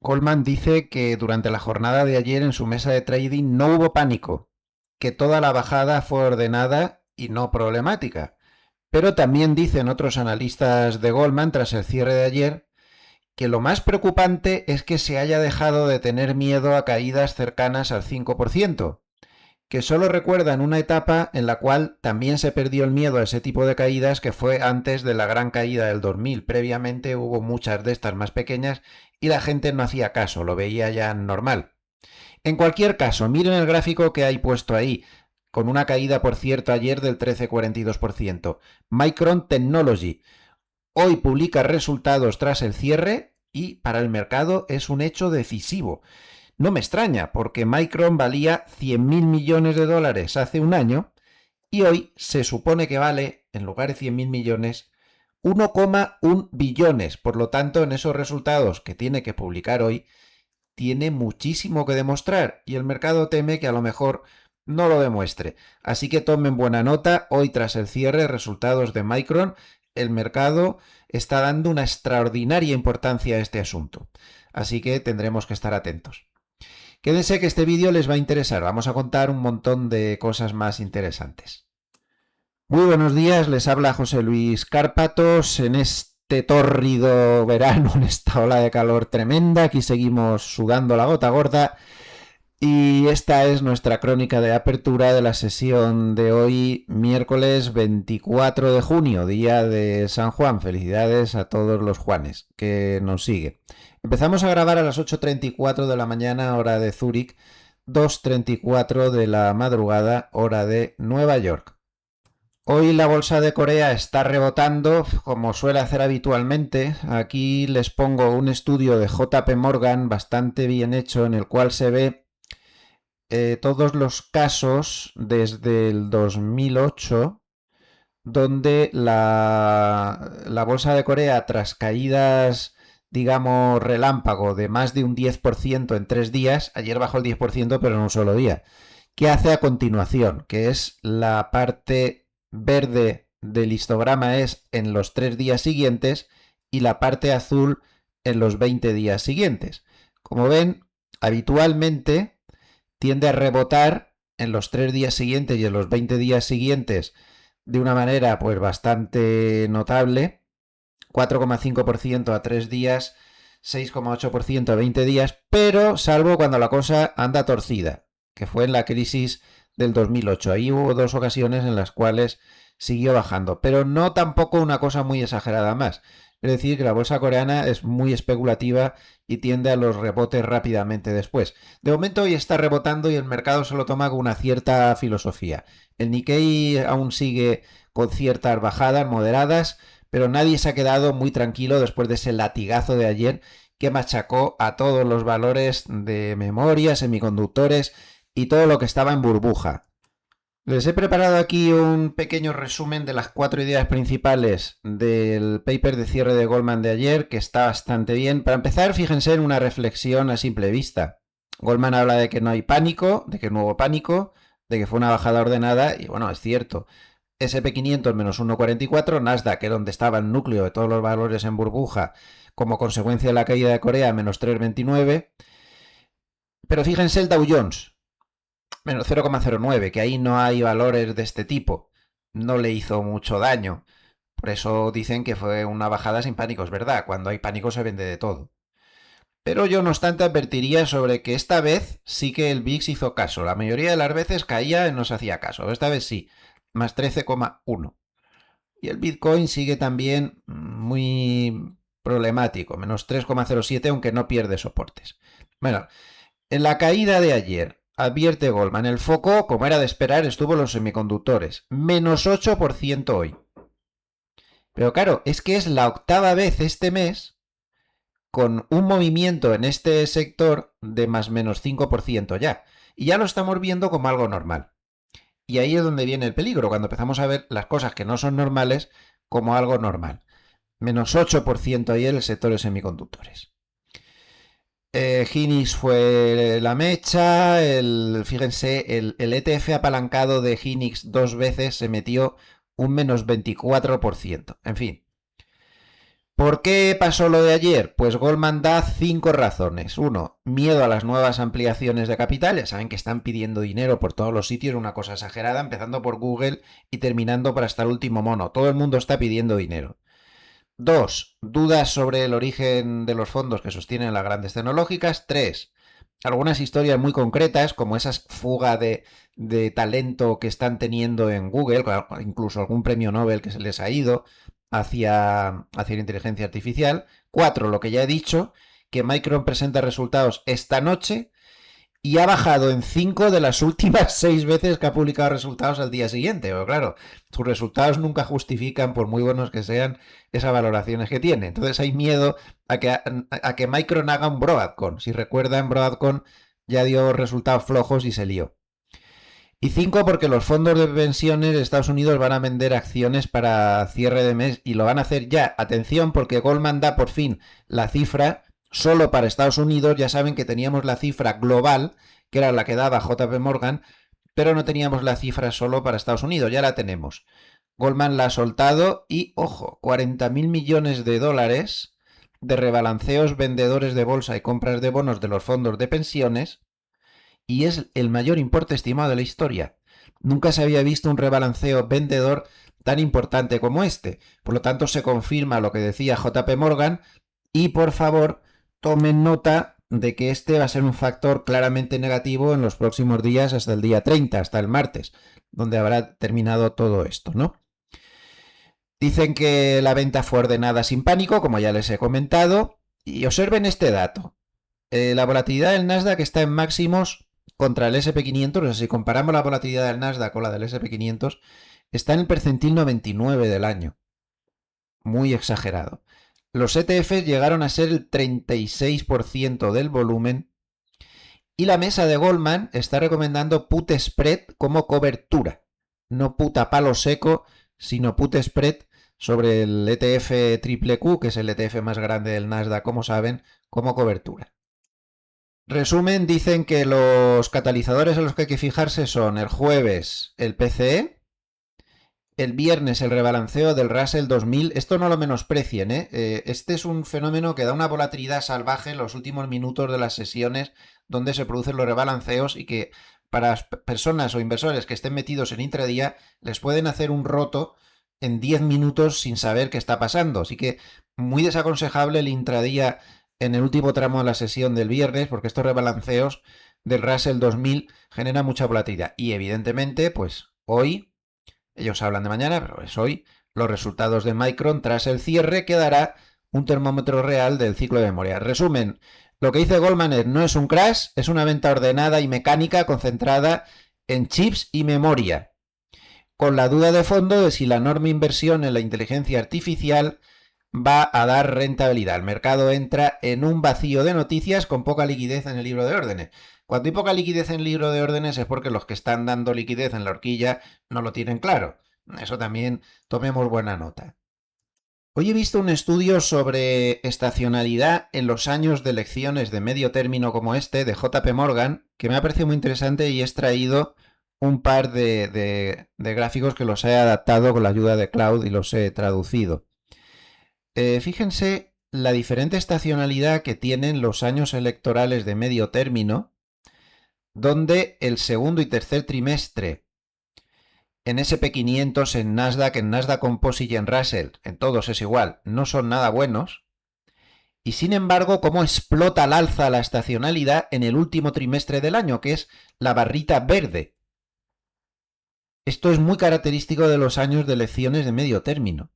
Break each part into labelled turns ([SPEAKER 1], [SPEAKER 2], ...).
[SPEAKER 1] Goldman dice que durante la jornada de ayer en su mesa de trading no hubo pánico, que toda la bajada fue ordenada y no problemática. Pero también dicen otros analistas de Goldman tras el cierre de ayer que lo más preocupante es que se haya dejado de tener miedo a caídas cercanas al 5%, que solo recuerdan una etapa en la cual también se perdió el miedo a ese tipo de caídas, que fue antes de la gran caída del 2000. Previamente hubo muchas de estas más pequeñas y la gente no hacía caso, lo veía ya normal. En cualquier caso, miren el gráfico que hay puesto ahí, con una caída, por cierto, ayer del 13,42%. Micron Technology hoy publica resultados tras el cierre y para el mercado es un hecho decisivo. No me extraña, porque Micron valía 100.000 millones de dólares hace un año y hoy se supone que vale, en lugar de 100.000 millones, 1,1 billones. Por lo tanto, en esos resultados que tiene que publicar hoy, tiene muchísimo que demostrar y el mercado teme que a lo mejor no lo demuestre. Así que tomen buena nota, hoy tras el cierre, resultados de Micron, el mercado está dando una extraordinaria importancia a este asunto. Así que tendremos que estar atentos. Quédense que este vídeo les va a interesar, vamos a contar un montón de cosas más interesantes. Muy buenos días, les habla José Luis Cárpatos en este tórrido verano, en esta ola de calor tremenda. Aquí seguimos sudando la gota gorda y esta es nuestra crónica de apertura de la sesión de hoy, miércoles 24 de junio, día de San Juan. Felicidades a todos los Juanes que nos siguen. Empezamos a grabar a las 8:34 de la mañana, hora de Zúrich, 2:34 de la madrugada, hora de Nueva York. Hoy la bolsa de Corea está rebotando, como suele hacer habitualmente. Aquí les pongo un estudio de JP Morgan bastante bien hecho, en el cual se ve todos los casos desde el 2008, donde la bolsa de Corea, tras caídas, digamos, relámpago de más de un 10% en 3 días, ayer bajó el 10% pero en un solo día, ¿qué hace a continuación? Que es la parte verde del histograma es en los 3 días siguientes y la parte azul en los 20 días siguientes. Como ven, habitualmente tiende a rebotar en los 3 días siguientes y en los 20 días siguientes de una manera pues bastante notable, 4,5% a 3 días, 6,8% a 20 días, pero salvo cuando la cosa anda torcida, que fue en la crisis del 2008. Ahí hubo 2 ocasiones en las cuales siguió bajando, pero no tampoco una cosa muy exagerada más. Es decir, que la bolsa coreana es muy especulativa y tiende a los rebotes rápidamente después. De momento hoy está rebotando y el mercado se lo toma con una cierta filosofía. El Nikkei aún sigue con ciertas bajadas moderadas, pero nadie se ha quedado muy tranquilo después de ese latigazo de ayer que machacó a todos los valores de memoria, semiconductores y todo lo que estaba en burbuja. Les he preparado aquí un pequeño resumen de las 4 ideas principales del paper de cierre de Goldman de ayer, que está bastante bien. Para empezar, fíjense en una reflexión a simple vista. Goldman habla de que no hay pánico, de que no hubo pánico, de que fue una bajada ordenada, y bueno, es cierto. SP500 menos 1,44, Nasdaq, que es donde estaba el núcleo de todos los valores en burbuja, como consecuencia de la caída de Corea, menos 3,29. Pero fíjense el Dow Jones, menos 0,09, que ahí no hay valores de este tipo. No le hizo mucho daño. Por eso dicen que fue una bajada sin pánico. Es verdad, cuando hay pánico se vende de todo. Pero yo no obstante advertiría sobre que esta vez sí que el VIX hizo caso. La mayoría de las veces caía y no se hacía caso. Pero esta vez sí, más 13,1. Y el Bitcoin sigue también muy problemático, menos 3,07, aunque no pierde soportes. Bueno, en la caída de ayer, advierte Goldman, el foco, como era de esperar, estuvo en los semiconductores, menos 8% hoy. Pero claro, es que es la octava vez este mes con un movimiento en este sector de más menos 5% ya. Y ya lo estamos viendo como algo normal. Y ahí es donde viene el peligro, cuando empezamos a ver las cosas que no son normales como algo normal. Menos 8% ahí en el sector de semiconductores. Hynix fue la mecha, fíjense, el ETF apalancado de Hynix 2 veces se metió un menos 24%. En fin. ¿Por qué pasó lo de ayer? Pues Goldman da 5 razones. Uno, miedo a las nuevas ampliaciones de capital. Ya saben que están pidiendo dinero por todos los sitios, una cosa exagerada, empezando por Google y terminando por hasta el último mono. Todo el mundo está pidiendo dinero. Dos, dudas sobre el origen de los fondos que sostienen las grandes tecnológicas. Tres, algunas historias muy concretas, como esa fuga de talento que están teniendo en Google, incluso algún premio Nobel que se les ha ido hacia la inteligencia artificial. Cuatro, lo que ya he dicho, que Micron presenta resultados esta noche y ha bajado en 5 de las últimas 6 veces que ha publicado resultados al día siguiente. Pero claro, sus resultados nunca justifican, por muy buenos que sean, esas valoraciones que tiene. Entonces hay miedo a que Micron haga un Broadcom. Si recuerdan, Broadcom ya dio resultados flojos y se lió. Y 5, porque los fondos de pensiones de Estados Unidos van a vender acciones para cierre de mes y lo van a hacer ya. Atención, porque Goldman da por fin la cifra solo para Estados Unidos. Ya saben que teníamos la cifra global, que era la que daba JP Morgan, pero no teníamos la cifra solo para Estados Unidos. Ya la tenemos. Goldman la ha soltado y, ojo, 40.000 millones de dólares de rebalanceos vendedores de bolsa y compras de bonos de los fondos de pensiones, y es el mayor importe estimado de la historia. Nunca se había visto un rebalanceo vendedor tan importante como este. Por lo tanto, se confirma lo que decía JP Morgan y, por favor, tomen nota de que este va a ser un factor claramente negativo en los próximos días hasta el día 30, hasta el martes, donde habrá terminado todo esto, ¿no? Dicen que la venta fue ordenada sin pánico, como ya les he comentado, y observen este dato. La volatilidad del Nasdaq está en máximos contra el SP500, o sea, si comparamos la volatilidad del Nasdaq con la del SP500, está en el percentil 99 del año. Muy exagerado. Los ETFs llegaron a ser el 36% del volumen y la mesa de Goldman está recomendando put spread como cobertura. No puta palo seco, sino put spread sobre el ETF triple Q, que es el ETF más grande del Nasdaq, como saben, como cobertura. Resumen, dicen que los catalizadores a los que hay que fijarse son el jueves el PCE, el viernes el rebalanceo del Russell 2000. Esto no lo menosprecien, ¿eh? Este es un fenómeno que da una volatilidad salvaje en los últimos minutos de las sesiones donde se producen los rebalanceos y que para personas o inversores que estén metidos en intradía les pueden hacer un roto en 10 minutos sin saber qué está pasando. Así que muy desaconsejable el intradía en el último tramo de la sesión del viernes, porque estos rebalanceos del Russell 2000 generan mucha volatilidad. Y evidentemente, pues hoy, ellos hablan de mañana, pero es hoy, los resultados de Micron tras el cierre que dará un termómetro real del ciclo de memoria. Resumen, lo que dice Goldman no es un crash, es una venta ordenada y mecánica concentrada en chips y memoria, con la duda de fondo de si la enorme inversión en la inteligencia artificial va a dar rentabilidad. El mercado entra en un vacío de noticias con poca liquidez en el libro de órdenes. Cuando hay poca liquidez en el libro de órdenes es porque los que están dando liquidez en la horquilla no lo tienen claro. Eso también tomemos buena nota. Hoy he visto un estudio sobre estacionalidad en los años de elecciones de medio término como este, de JP Morgan, que me ha parecido muy interesante y he extraído un par de gráficos que los he adaptado con la ayuda de Cloud y los he traducido. Fíjense la diferente estacionalidad que tienen los años electorales de medio término, donde el segundo y tercer trimestre en SP500, en Nasdaq Composite y en Russell, en todos es igual, no son nada buenos. Y sin embargo, cómo explota al alza la estacionalidad en el último trimestre del año, que es la barrita verde. Esto es muy característico de los años de elecciones de medio término.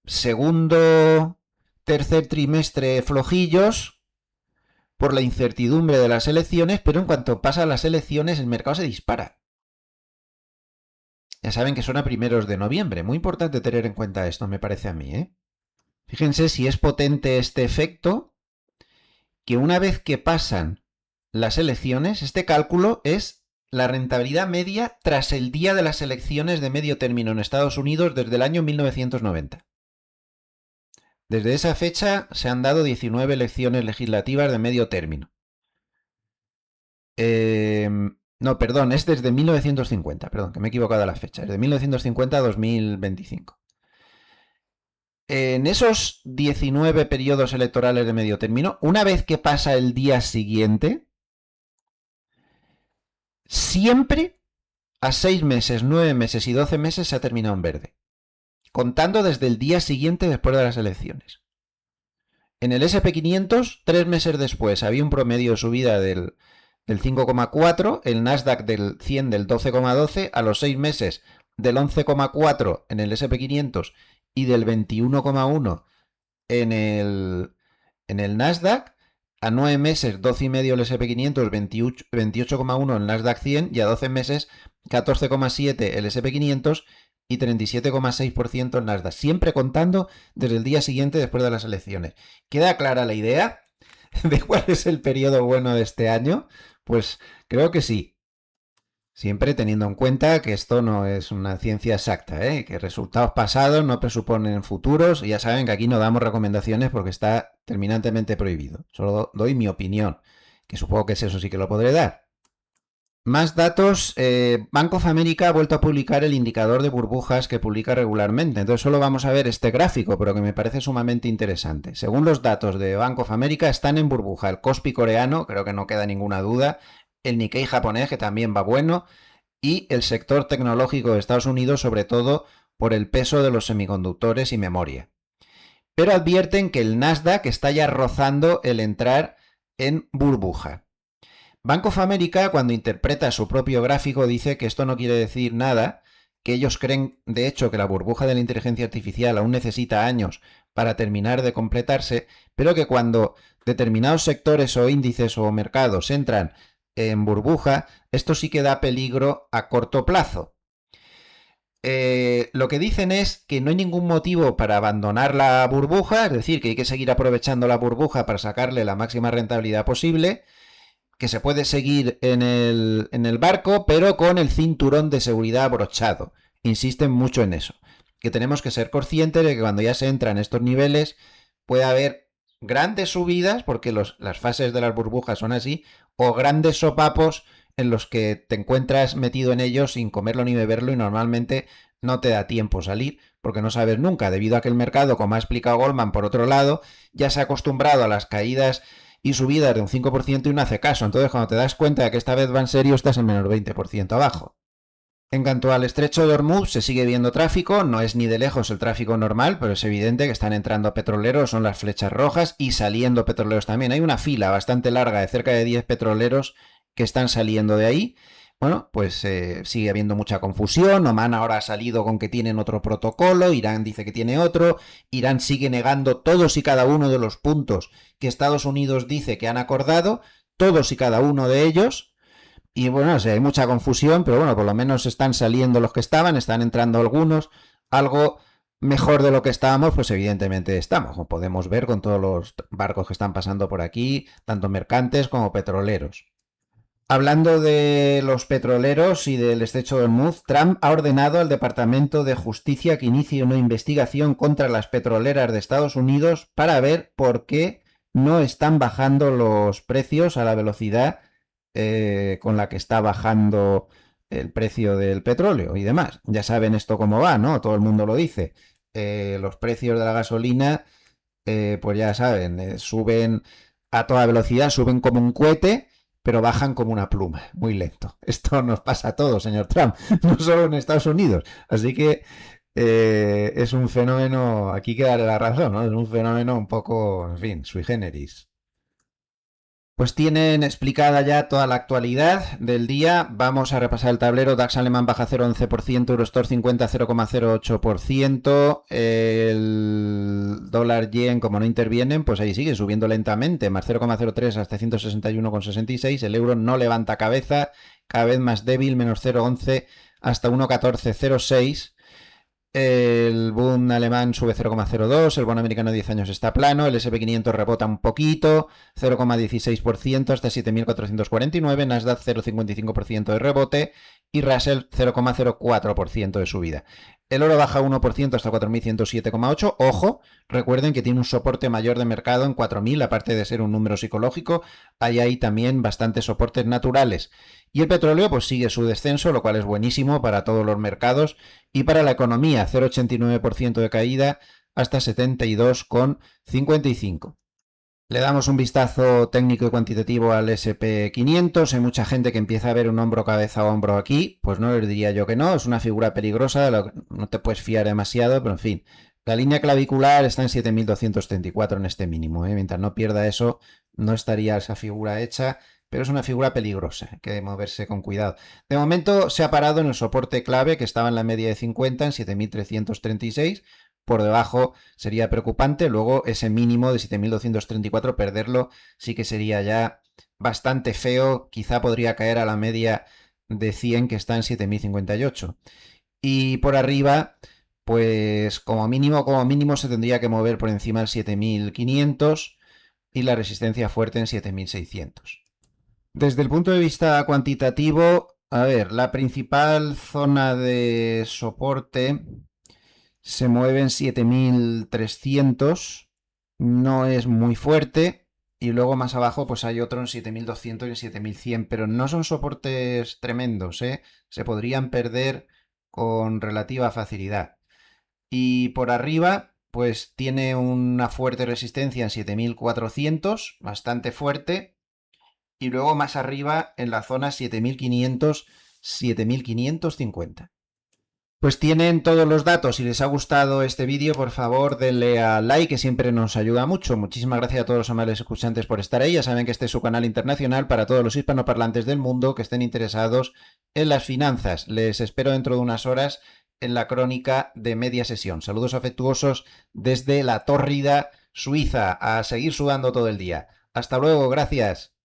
[SPEAKER 1] Segundo, tercer trimestre flojillos por la incertidumbre de las elecciones, pero en cuanto pasan las elecciones el mercado se dispara. Ya saben que son a primeros de noviembre. Muy importante tener en cuenta esto, me parece a mí, ¿eh? Fíjense si es potente este efecto, que una vez que pasan las elecciones, este cálculo es la rentabilidad media tras el día de las elecciones de medio término en Estados Unidos desde el año 1990. Desde esa fecha se han dado 19 elecciones legislativas de medio término. No, perdón, es desde 1950, perdón, que me he equivocado de la fecha, desde 1950 a 2025. En esos 19 periodos electorales de medio término, una vez que pasa el día siguiente, siempre a 6 meses, 9 meses y 12 meses se ha terminado en verde, contando desde el día siguiente después de las elecciones. En el SP500, 3 meses después, había un promedio de subida del 5,4, el Nasdaq del 100 del 12,12, a los 6 meses del 11,4 en el SP500 y del 21,1 en el Nasdaq, a 9 meses 12,5 el SP500, 28,1 el Nasdaq 100 y a 12 meses 14,7 el SP500 y 37,6% el Nasdaq, siempre contando desde el día siguiente después de las elecciones. ¿Queda clara la idea de cuál es el periodo bueno de este año? Pues creo que sí. Siempre teniendo en cuenta que esto no es una ciencia exacta, que resultados pasados no presuponen futuros, y ya saben que aquí no damos recomendaciones porque está terminantemente prohibido. Solo doy mi opinión, que supongo que es eso sí que lo podré dar. Más datos. Bank of America ha vuelto a publicar el indicador de burbujas que publica regularmente. Entonces solo vamos a ver este gráfico, pero que me parece sumamente interesante. Según los datos de Bank of America, están en burbuja el Kospi coreano, creo que no queda ninguna duda, el Nikkei japonés, que también va bueno, y el sector tecnológico de Estados Unidos, sobre todo por el peso de los semiconductores y memoria. Pero advierten que el Nasdaq está ya rozando el entrar en burbuja. Bank of America, cuando interpreta su propio gráfico, dice que esto no quiere decir nada, que ellos creen, de hecho, que la burbuja de la inteligencia artificial aún necesita años para terminar de completarse, pero que cuando determinados sectores o índices o mercados entran en burbuja, esto sí que da peligro a corto plazo. Lo que dicen es que no hay ningún motivo para abandonar la burbuja, es decir, que hay que seguir aprovechando la burbuja para sacarle la máxima rentabilidad posible, que se puede seguir en el barco, pero con el cinturón de seguridad abrochado. Insisten mucho en eso, que tenemos que ser conscientes de que cuando ya se entra en estos niveles puede haber grandes subidas, porque las fases de las burbujas son así, o grandes sopapos en los que te encuentras metido en ellos sin comerlo ni beberlo y normalmente no te da tiempo salir porque no sabes nunca, debido a que el mercado, como ha explicado Goldman por otro lado, ya se ha acostumbrado a las caídas y subidas de un 5% y no hace caso. Entonces, cuando te das cuenta de que esta vez va en serio, estás en menos 20% abajo. En cuanto al estrecho de Hormuz, se sigue viendo tráfico, no es ni de lejos el tráfico normal, pero es evidente que están entrando petroleros, son las flechas rojas, y saliendo petroleros también. Hay una fila bastante larga de cerca de 10 petroleros que están saliendo de ahí. Bueno, pues sigue habiendo mucha confusión. Oman ahora ha salido con que tienen otro protocolo, Irán dice que tiene otro, Irán sigue negando todos y cada uno de los puntos que Estados Unidos dice que han acordado, todos y cada uno de ellos. Y bueno, o sea, hay mucha confusión, pero bueno, por lo menos están saliendo los que estaban, están entrando algunos, algo mejor de lo que estábamos, pues evidentemente estamos, como podemos ver con todos los barcos que están pasando por aquí, tanto mercantes como petroleros. Hablando de los petroleros y del estrecho de Hormuz, Trump ha ordenado al Departamento de Justicia que inicie una investigación contra las petroleras de Estados Unidos para ver por qué no están bajando los precios a la velocidad con la que está bajando el precio del petróleo y demás. Ya saben esto cómo va, ¿no? Todo el mundo lo dice. Los precios de la gasolina, pues ya saben, suben a toda velocidad, suben como un cohete, pero bajan como una pluma, muy lento. Esto nos pasa a todos, señor Trump, no solo en Estados Unidos. Así que es un fenómeno, aquí hay que darle la razón, ¿no? Es un fenómeno un poco, en fin, sui generis. Pues tienen explicada ya toda la actualidad del día. Vamos a repasar el tablero. DAX alemán baja 0,11%, Eurostoxx 50 0,08%. El dólar yen, como no intervienen, pues ahí sigue subiendo lentamente, más 0,03 hasta 161,66. El euro no levanta cabeza, cada vez más débil, menos 0,11 hasta 1,1406. El Bund alemán sube 0,02, el bono americano de 10 años está plano, el SP500 rebota un poquito, 0,16% hasta 7.449, Nasdaq 0,55% de rebote y Russell 0,04% de subida. El oro baja 1% hasta 4.107,8. Ojo, recuerden que tiene un soporte mayor de mercado en 4.000, aparte de ser un número psicológico, hay ahí también bastantes soportes naturales. Y el petróleo pues sigue su descenso, lo cual es buenísimo para todos los mercados y para la economía, 0,89% de caída hasta 72,55. Le damos un vistazo técnico y cuantitativo al SP500. Hay mucha gente que empieza a ver un hombro, cabeza o hombro aquí. Pues no les diría yo que no. Es una figura peligrosa, no te puedes fiar demasiado, pero en fin. La línea clavicular está en 7.234 en este mínimo. Mientras no pierda eso, no estaría esa figura hecha, pero es una figura peligrosa. Hay que moverse con cuidado. De momento se ha parado en el soporte clave que estaba en la media de 50 en 7.336. Por debajo sería preocupante. Luego ese mínimo de 7.234, perderlo sí que sería ya bastante feo. Quizá podría caer a la media de 100 que está en 7.058. Y por arriba, pues como mínimo se tendría que mover por encima del 7.500 y la resistencia fuerte en 7.600. Desde el punto de vista cuantitativo, a ver, la principal zona de soporte se mueve en 7.300, no es muy fuerte, y luego más abajo pues hay otro en 7.200 y en 7.100, pero no son soportes tremendos, ¿eh? Se podrían perder con relativa facilidad. Y por arriba pues tiene una fuerte resistencia en 7.400, bastante fuerte, y luego más arriba en la zona 7.500, 7.550. Pues tienen todos los datos. Si les ha gustado este vídeo, por favor denle a like, que siempre nos ayuda mucho. Muchísimas gracias a todos los amables escuchantes por estar ahí. Ya saben que este es su canal internacional para todos los hispanoparlantes del mundo que estén interesados en las finanzas. Les espero dentro de unas horas en la crónica de media sesión. Saludos afectuosos desde la tórrida Suiza. A seguir sudando todo el día. Hasta luego, gracias.